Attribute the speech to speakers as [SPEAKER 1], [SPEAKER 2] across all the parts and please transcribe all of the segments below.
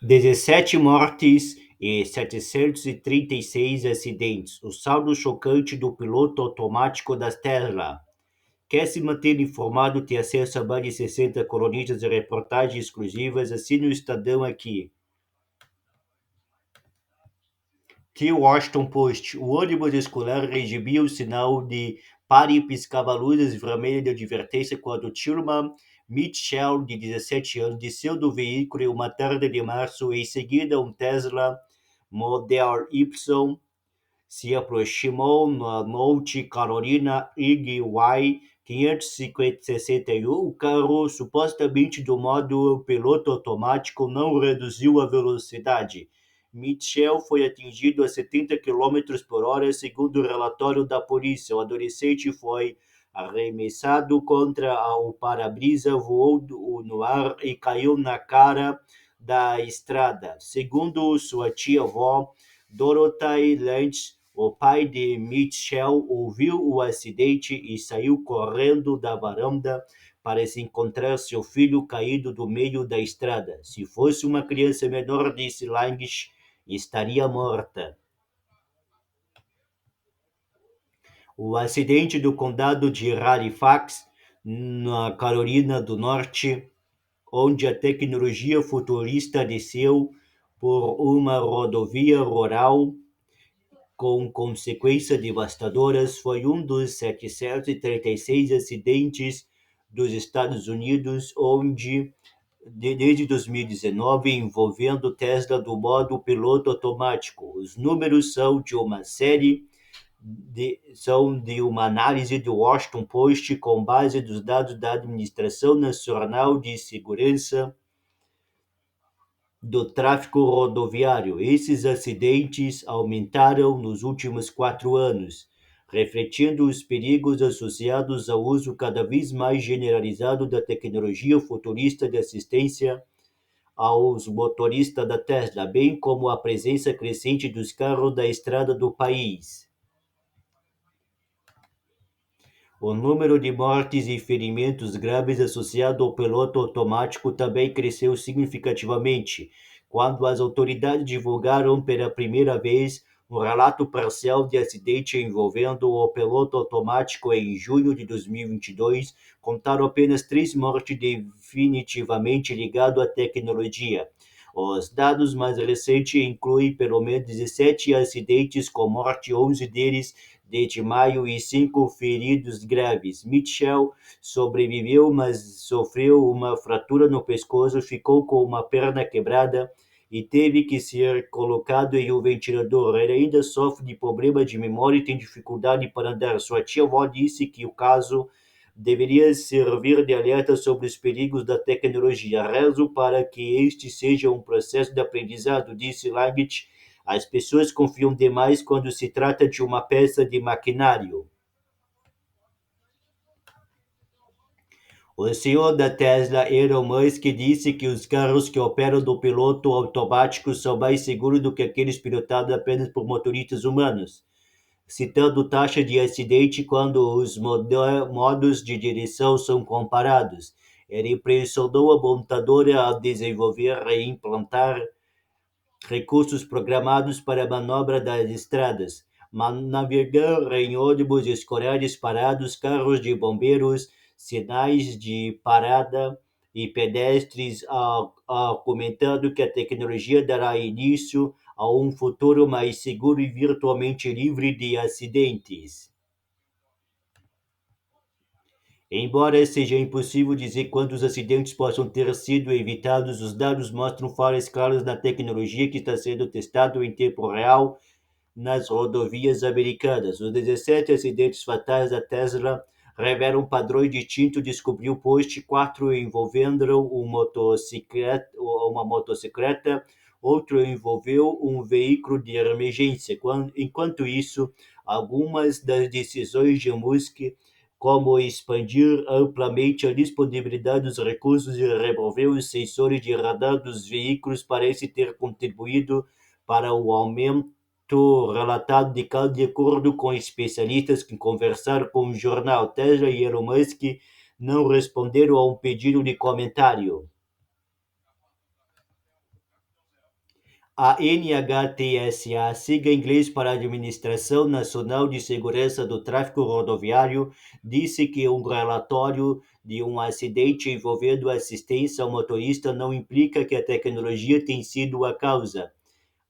[SPEAKER 1] 17 mortes e 736 acidentes. O saldo chocante do piloto automático da Tesla. Quer se manter informado, ter acesso a mais de 60 colunistas e reportagens exclusivas? Assine o Estadão aqui. The Washington Post. O ônibus escolar exibia o sinal de pare e piscava luzes vermelhas de advertência quando Tilman Mitchell, de 17 anos, desceu do veículo em uma tarde de março. Em seguida, um Tesla Model Y se aproximou na North Carolina Y 561. O carro, supostamente do modo piloto automático, não reduziu a velocidade. Mitchell foi atingido a 70 quilômetros por hora, segundo o relatório da polícia. O adolescente foi arremessado contra o para-brisa, voou no ar e caiu na cara da estrada. Segundo sua tia-avó, Dorothy Lynch, o pai de Mitchell, ouviu o acidente e saiu correndo da varanda para se encontrar seu filho caído do meio da estrada. Se fosse uma criança menor, disse Lange, estaria morta. O acidente do condado de Halifax, na Carolina do Norte, onde a tecnologia futurista desceu por uma rodovia rural com consequências devastadoras, foi um dos 736 acidentes dos Estados Unidos, onde desde 2019 envolvendo Tesla do modo piloto automático. Os números são de uma análise do Washington Post com base dos dados da Administração Nacional de Segurança do Tráfego Rodoviário. Esses acidentes aumentaram nos últimos 4 anos, refletindo os perigos associados ao uso cada vez mais generalizado da tecnologia futurista de assistência aos motoristas da Tesla, bem como a presença crescente dos carros da estrada do país. O número de mortes e ferimentos graves associado ao piloto automático também cresceu significativamente, quando as autoridades divulgaram pela primeira vez um relato parcial de acidente envolvendo o piloto automático em junho de 2022, contaram apenas 3 mortes definitivamente ligadas à tecnologia. Os dados mais recentes incluem pelo menos 17 acidentes com morte, 11 deles desde maio, e 5 feridos graves. Mitchell sobreviveu, mas sofreu uma fratura no pescoço, ficou com uma perna quebrada e teve que ser colocado em um ventilador. Ele ainda sofre de problema de memória e tem dificuldade para andar. Sua tia-avó disse que o caso deveria servir de alerta sobre os perigos da tecnologia. Rezo para que este seja um processo de aprendizado, disse Laggett. As pessoas confiam demais quando se trata de uma peça de maquinário. O CEO da Tesla, Elon Musk, disse que os carros que operam do piloto automático são mais seguros do que aqueles pilotados apenas por motoristas humanos, citando taxa de acidente quando os modos de direção são comparados. Ele pressionou a montadora a desenvolver e implantar recursos programados para a manobra das estradas, navegar em ônibus escolares parados, carros de bombeiros, sinais de parada e pedestres, comentando que a tecnologia dará início a um futuro mais seguro e virtualmente livre de acidentes. Embora seja impossível dizer quantos acidentes possam ter sido evitados, os dados mostram falhas claras na tecnologia que está sendo testada em tempo real nas rodovias americanas. Os 17 acidentes fatais da Tesla revelam padrões distintos, descobriu o Post. 4 envolvendo uma motocicleta, outro envolveu um veículo de emergência. Enquanto isso, algumas das decisões de Musk, como expandir amplamente a disponibilidade dos recursos e remover os sensores de radar dos veículos, parece ter contribuído para o aumento relatado de acordo com especialistas que conversaram com o jornal. Tesla e Elon Musk não responderam a um pedido de comentário. A NHTSA, sigla em inglês para a Administração Nacional de Segurança do Tráfego Rodoviário, disse que um relatório de um acidente envolvendo assistência ao motorista não implica que a tecnologia tenha sido a causa.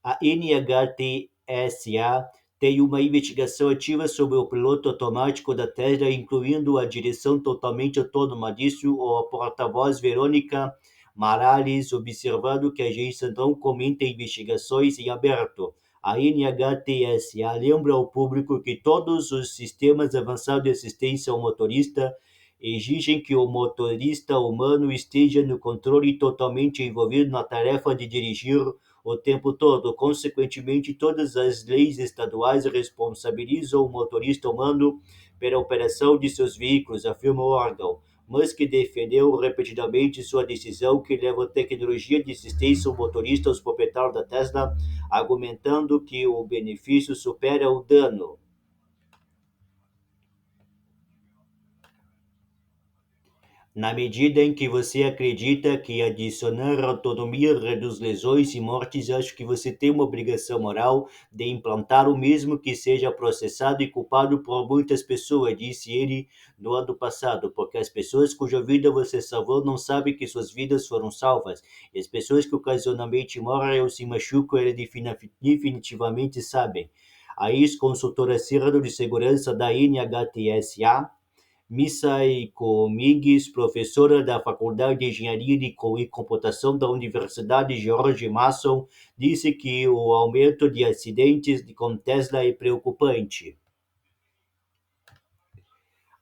[SPEAKER 1] A NHTSA tem uma investigação ativa sobre o piloto automático da Tesla, incluindo a direção totalmente autônoma, disse a porta-voz Verônica Morales, observando que a agência não comenta investigações em aberto. A NHTSA lembra ao público que todos os sistemas avançados de assistência ao motorista exigem que o motorista humano esteja no controle totalmente envolvido na tarefa de dirigir o tempo todo. Consequentemente, todas as leis estaduais responsabilizam o motorista humano pela operação de seus veículos, afirma o órgão. Musk defendeu repetidamente sua decisão que leva a tecnologia de assistência ao motorista aos proprietários da Tesla, argumentando que o benefício supera o dano. Na medida em que você acredita que adicionar autonomia reduz lesões e mortes, acho que você tem uma obrigação moral de implantar o mesmo que seja processado e culpado por muitas pessoas, disse ele no ano passado, porque as pessoas cuja vida você salvou não sabem que suas vidas foram salvas, e as pessoas que ocasionalmente morrem ou se machucam, elas definitivamente sabem. A ex-consultora Círano de Segurança da NHTSA, Missai Comigues, professora da Faculdade de Engenharia e Computação da Universidade George Mason, disse que o aumento de acidentes com Tesla é preocupante.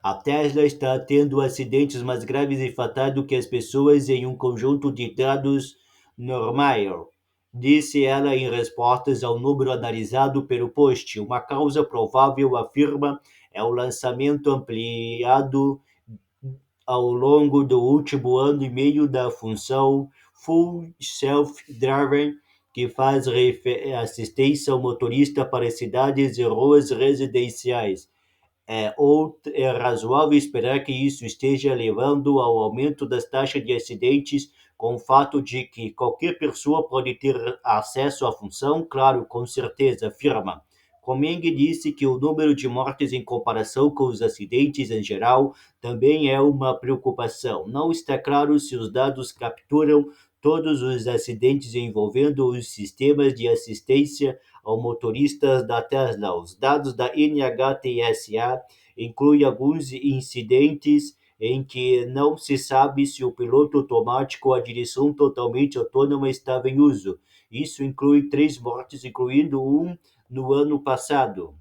[SPEAKER 1] A Tesla está tendo acidentes mais graves e fatais do que as pessoas em um conjunto de dados normal, disse ela em respostas ao número analisado pelo post. Uma causa provável, afirma, é o lançamento ampliado ao longo do último ano e meio da função Full Self-Driving, que faz assistência ao motorista para cidades e ruas residenciais. É razoável esperar que isso esteja levando ao aumento das taxas de acidentes, com o fato de que qualquer pessoa pode ter acesso à função, claro, com certeza, afirma. Comeng disse que o número de mortes em comparação com os acidentes em geral também é uma preocupação. Não está claro se os dados capturam todos os acidentes envolvendo os sistemas de assistência ao motoristas da Tesla. Os dados da NHTSA incluem alguns incidentes em que não se sabe se o piloto automático ou a direção totalmente autônoma estava em uso. Isso inclui 3 mortes, incluindo um no ano passado.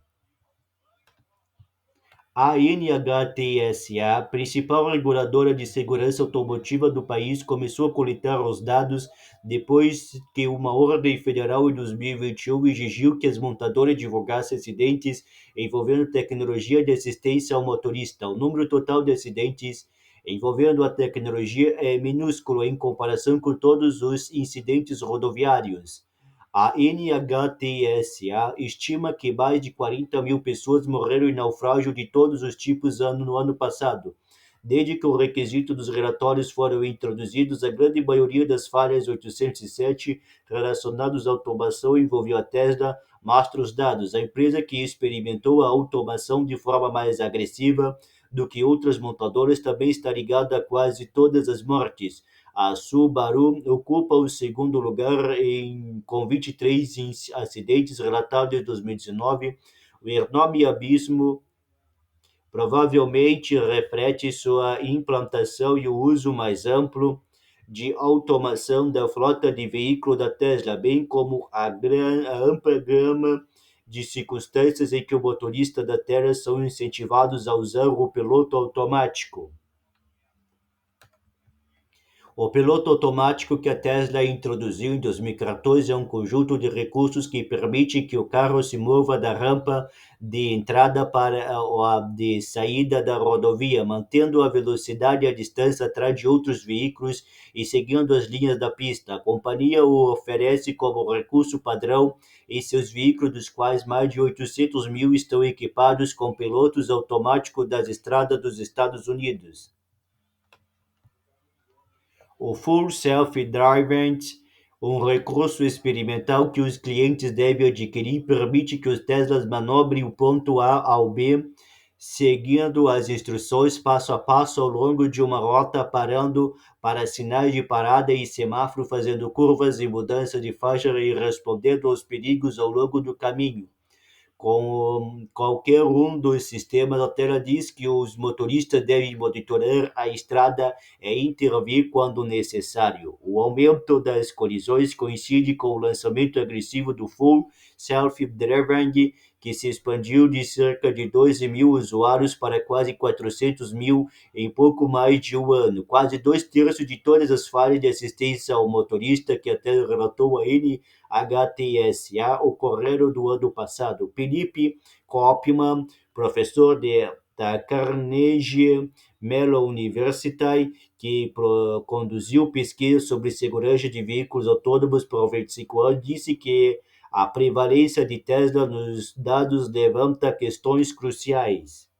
[SPEAKER 1] A NHTSA, principal reguladora de segurança automotiva do país, começou a coletar os dados depois que uma ordem federal em 2021 exigiu que as montadoras divulgassem acidentes envolvendo tecnologia de assistência ao motorista. O número total de acidentes envolvendo a tecnologia é minúsculo em comparação com todos os incidentes rodoviários. A NHTSA estima que mais de 40 mil pessoas morreram em naufrágio de todos os tipos no ano passado. Desde que o requisito dos relatórios foram introduzidos, a grande maioria das falhas 807 relacionadas à automação envolveu a Tesla, mostra os dados. A empresa que experimentou a automação de forma mais agressiva do que outras montadoras também está ligada a quase todas as mortes. A Subaru ocupa o segundo lugar com 23 acidentes relatados em 2019. O enorme abismo provavelmente reflete sua implantação e o uso mais amplo de automação da frota de veículos da Tesla, bem como a ampla gama de circunstâncias em que o motorista da Tesla são incentivados a usar o piloto automático. O piloto automático que a Tesla introduziu em 2014 é um conjunto de recursos que permite que o carro se mova da rampa de entrada para a de saída da rodovia, mantendo a velocidade e a distância atrás de outros veículos e seguindo as linhas da pista. A companhia o oferece como recurso padrão em seus veículos, dos quais mais de 800 mil estão equipados com pilotos automáticos das estradas dos Estados Unidos. O Full Self-Driving Um recurso experimental que os clientes devem adquirir permite que os Teslas manobrem o ponto A ao B, seguindo as instruções passo a passo ao longo de uma rota, parando para sinais de parada e semáforo, fazendo curvas e mudança de faixa e respondendo aos perigos ao longo do caminho. Com qualquer um dos sistemas, a tela diz que os motoristas devem monitorar a estrada e intervir quando necessário. O aumento das colisões coincide com o lançamento agressivo do Full Self-Driving, que se expandiu de cerca de 12 mil usuários para quase 400 mil em pouco mais de um ano. Quase dois terços de todas as falhas de assistência ao motorista que a Tesla relatou a ele HTSA ocorreram do ano passado. Felipe Kopman, professor da Carnegie Mellon University, que conduziu pesquisa sobre segurança de veículos autônomos por 25 anos, disse que a prevalência de Tesla nos dados levanta questões cruciais.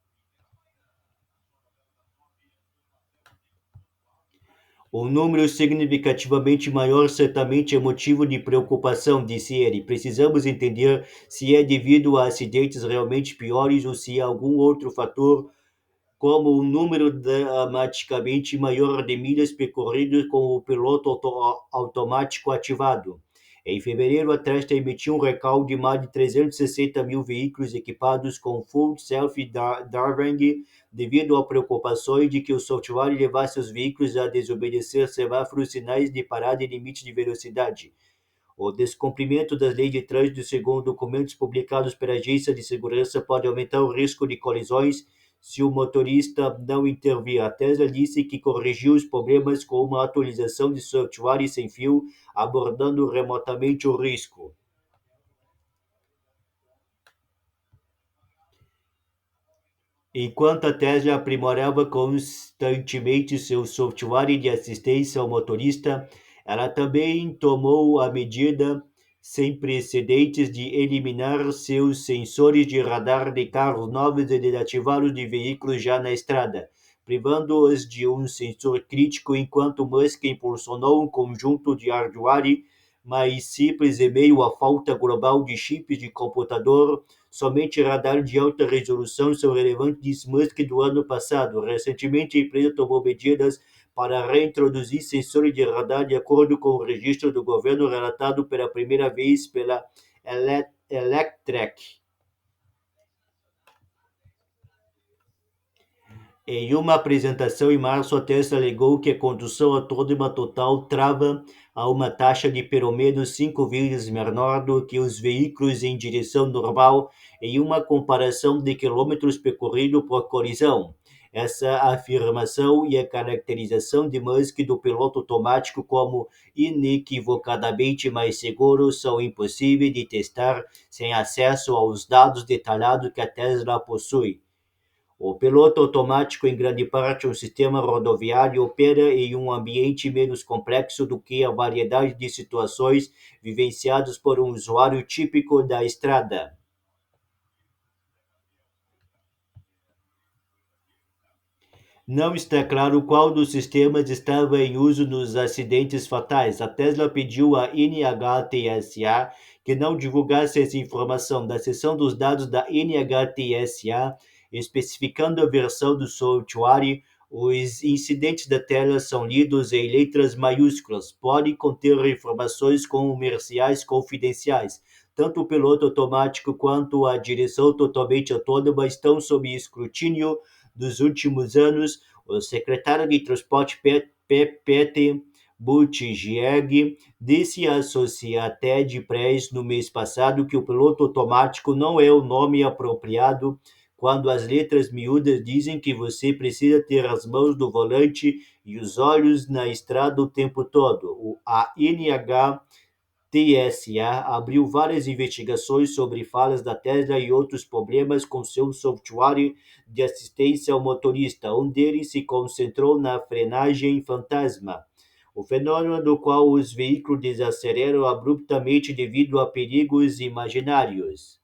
[SPEAKER 1] Um número significativamente maior certamente é motivo de preocupação, disse ele. Precisamos entender se é devido a acidentes realmente piores ou se há algum outro fator, como um número dramaticamente maior de milhas percorridas com o piloto automático ativado. Em fevereiro, a Tesla emitiu um recall de mais de 360 mil veículos equipados com Full Self-Driving devido a preocupações de que o software levasse os veículos a desobedecer semáforos, sinais de parada e limite de velocidade. O descumprimento das leis de trânsito, segundo documentos publicados pela Agência de Segurança, pode aumentar o risco de colisões se o motorista não intervir. A Tesla disse que corrigiu os problemas com uma atualização de software sem fio, abordando remotamente o risco. Enquanto a Tesla aprimorava constantemente seu software de assistência ao motorista, ela também tomou a medida sem precedentes de eliminar seus sensores de radar de carros novos e desativá-los de veículos já na estrada, privando-os de um sensor crítico, enquanto Musk impulsionou um conjunto de hardware mais simples em meio à falta global de chips de computador. Somente radar de alta resolução são relevantes, disse Musk do ano passado. Recentemente, a empresa tomou medidas para reintroduzir sensores de radar de acordo com o registro do governo relatado pela primeira vez pela Electrek. Em uma apresentação em março, a Tesla alegou que a condução autônoma total trava a uma taxa de pelo menos 5 vezes menor do que os veículos em direção normal em uma comparação de quilômetros percorridos por colisão. Essa afirmação e a caracterização de Musk do piloto automático como inequivocadamente mais seguro são impossíveis de testar sem acesso aos dados detalhados que a Tesla possui. O piloto automático, em grande parte um sistema rodoviário, opera em um ambiente menos complexo do que a variedade de situações vivenciadas por um usuário típico da estrada. Não está claro qual dos sistemas estava em uso nos acidentes fatais. A Tesla pediu à NHTSA que não divulgasse essa informação. Da seção dos dados da NHTSA, especificando a versão do software, os incidentes da tela são lidos em letras maiúsculas. Podem conter informações comerciais confidenciais. Tanto o piloto automático quanto a direção totalmente autônoma estão sob escrutínio dos últimos anos. O secretário de Transporte Pete Buttigieg disse à Associated Press no mês passado que o piloto automático não é o nome apropriado quando as letras miúdas dizem que você precisa ter as mãos no volante e os olhos na estrada o tempo todo. A NHTSA abriu várias investigações sobre falhas da Tesla e outros problemas com seu software de assistência ao motorista. Um deles se concentrou na frenagem fantasma, o fenômeno do qual os veículos desaceleram abruptamente devido a perigos imaginários.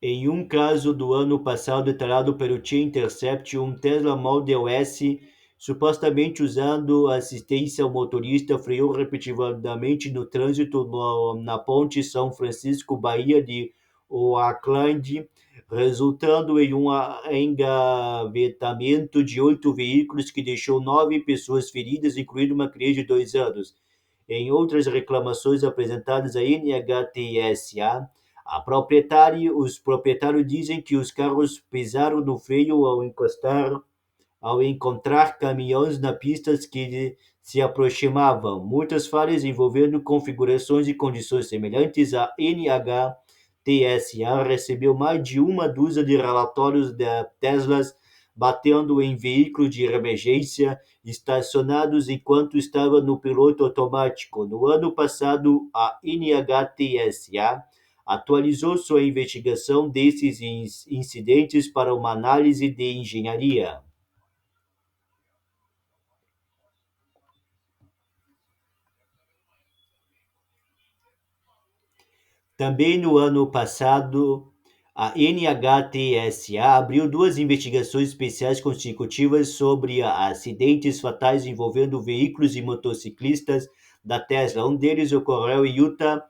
[SPEAKER 1] Em um caso do ano passado detalhado pelo The Intercept, um Tesla Model S supostamente usando assistência ao motorista, freou repetidamente no trânsito na ponte São Francisco-Bahia de Oakland, resultando em um engavetamento de 8 veículos que deixou 9 pessoas feridas, incluindo uma criança de 2 anos. Em outras reclamações apresentadas à NHTSA, os proprietários dizem que os carros pisaram no freio ao encontrar caminhões na pista que se aproximavam. Muitas falhas envolvendo configurações e condições semelhantes. A NHTSA recebeu mais de uma dúzia de relatórios de Teslas batendo em veículos de emergência estacionados enquanto estava no piloto automático. No ano passado, a NHTSA atualizou sua investigação desses incidentes para uma análise de engenharia. Também no ano passado, a NHTSA abriu 2 investigações especiais consecutivas sobre acidentes fatais envolvendo veículos e motociclistas da Tesla. Um deles ocorreu em Utah,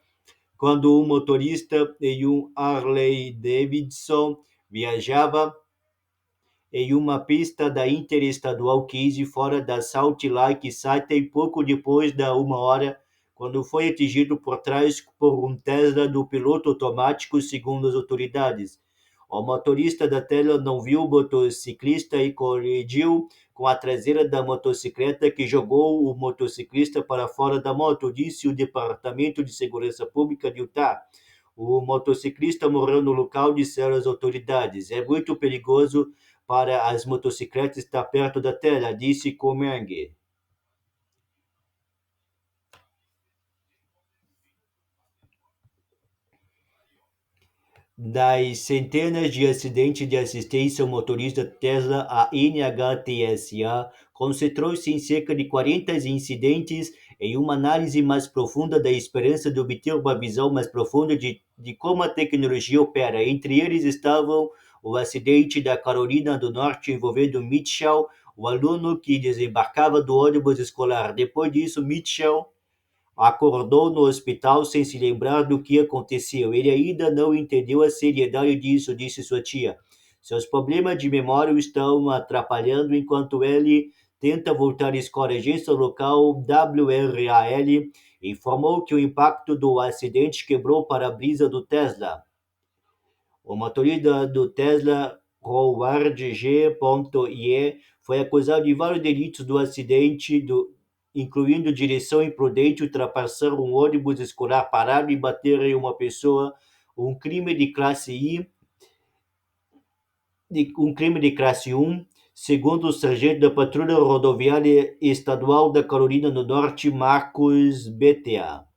[SPEAKER 1] quando um motorista em um Harley Davidson viajava em uma pista da Interestadual 15 fora da Salt Lake City pouco depois da 1 hora, quando foi atingido por trás por um Tesla do piloto automático, segundo as autoridades. O motorista da Tesla não viu o motociclista e colidiu com a traseira da motocicleta, que jogou o motociclista para fora da moto, disse o Departamento de Segurança Pública de Utah. O motociclista morreu no local, disseram as autoridades. É muito perigoso para as motocicletas estar perto da tela, disse Comeng. Das centenas de acidentes de assistência ao motorista Tesla, a NHTSA concentrou-se em cerca de 40 incidentes em uma análise mais profunda da esperança de obter uma visão mais profunda de como a tecnologia opera. Entre eles estavam o acidente da Carolina do Norte envolvendo Mitchell, o aluno que desembarcava do ônibus escolar. Depois disso, Mitchell acordou no hospital sem se lembrar do que aconteceu. Ele ainda não entendeu a seriedade disso, disse sua tia. Seus problemas de memória o estão atrapalhando enquanto ele tenta voltar à escola. A agência local WRAL informou que o impacto do acidente quebrou o para-brisa do Tesla. O motorista do Tesla, Howard G.IE, foi acusado de vários delitos do acidente, incluindo direção imprudente, ultrapassar um ônibus escolar parado e bater em uma pessoa, um crime de classe um, segundo o sargento da Patrulha Rodoviária Estadual da Carolina do Norte, Marcos Betea.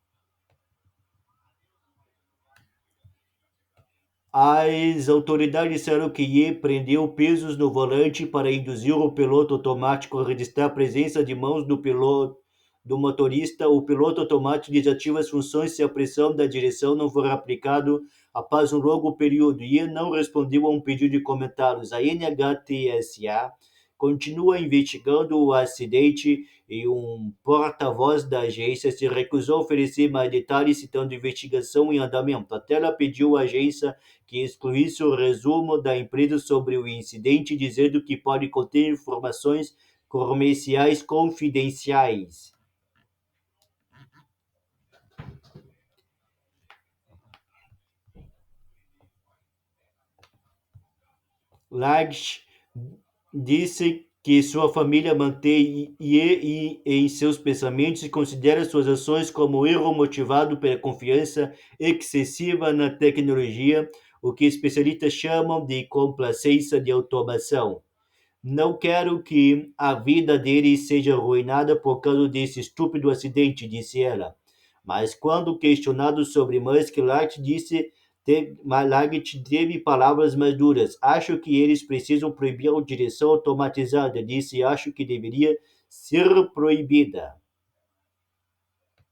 [SPEAKER 1] As autoridades disseram que Ye prendeu pesos no volante para induzir o piloto automático a registrar a presença de mãos do motorista. O piloto automático desativa as funções se a pressão da direção não for aplicada após um longo período. Ye não respondeu a um pedido de comentários. A NHTSA continua investigando o acidente e um porta-voz da agência se recusou a oferecer mais detalhes, citando investigação em andamento. Até ela pediu à agência que excluísse o resumo da empresa sobre o incidente, dizendo que pode conter informações comerciais confidenciais. Lags disse que sua família mantém em seus pensamentos e considera suas ações como um erro motivado pela confiança excessiva na tecnologia, o que especialistas chamam de complacência de automação. Não quero que a vida dele seja arruinada por causa desse estúpido acidente, disse ela. Mas quando questionado sobre Musk, Laggett teve palavras mais duras. Acho que eles precisam proibir a direção automatizada, disse. Acho que deveria ser proibida.